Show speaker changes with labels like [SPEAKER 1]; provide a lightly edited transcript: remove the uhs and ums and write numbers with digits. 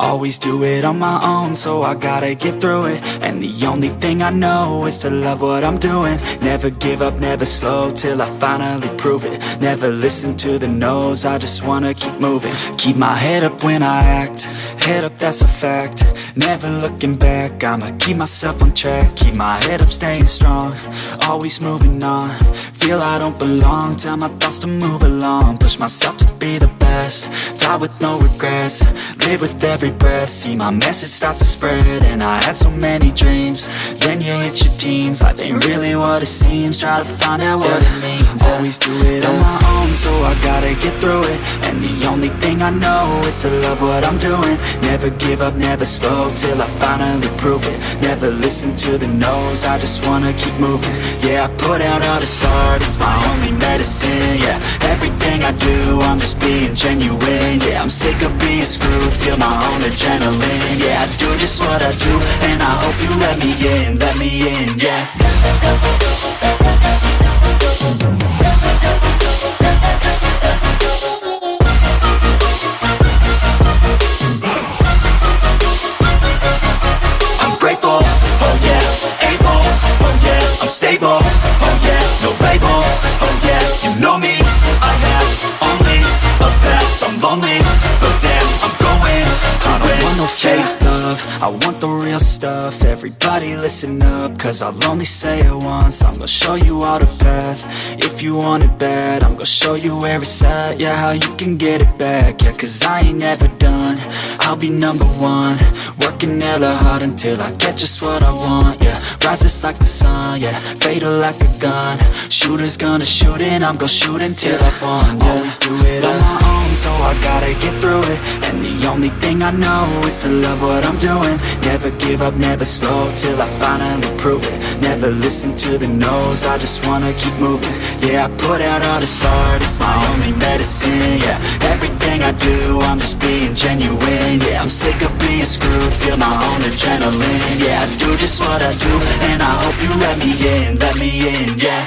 [SPEAKER 1] Always do it on my own, so I gotta get through it. And the only thing I know is to love what I'm doing. Never give up, never slow, till I finally prove it. Never listen to the no's, I just wanna keep moving. Keep my head up when I act, head up, that's a fact. Never looking back, I'ma keep myself on track. Keep my head up, staying strong, always moving on. Feel I don't belong, tell my thoughts to move along. Push myself to be the best, die with no regrets. Live with every breath, see my message start to spread. And I had so many dreams, then you hit your teens. Life ain't really what it seems, try to find out what it means. Always do it on my own, so I gotta get through it. And the only thing I know is to love what I'm doing. Never give up, never slow, till I finally prove it. Never listen to the no's, I just wanna keep moving. Yeah, I put out all this art, it's my only medicine. Yeah, everything I do, I'm just being genuine. Yeah, I'm sick of being screwed, feel my own adrenaline. Yeah, I do just what I do, and I hope you let me in, yeah. I'm grateful, oh yeah, able, oh yeah, I'm stable, oh yeah, no label, oh yeah, you know me, I have only a path, I'm lonely, but damn, I'm going to win. I don't want no fake love, I want the real stuff. Everybody listen up, cause I'll only say it once. I'm gonna show you all the path, if you want it bad. I'm gonna show you where it's at, yeah, how you can get it back. Yeah, cause I ain't never done, I'll be number one. Working hella hard until I get just what I want, yeah. Rises like the sun, yeah, fatal like a gun. Shooters gonna shoot and I'm gonna shoot until I won, yeah. Always do it on my own, so I gotta get through it. And the only thing I know is to love what I'm doing. Never give up, never slow, till I finally prove it. Never listen to the no's, I just wanna keep moving. Yeah, I put out all this art, it's my only medicine. Yeah, everything I do, I'm just being genuine. Yeah, I'm sick of being screwed, feel my own adrenaline. Yeah, I do just what I do, and I hope you let me in, yeah.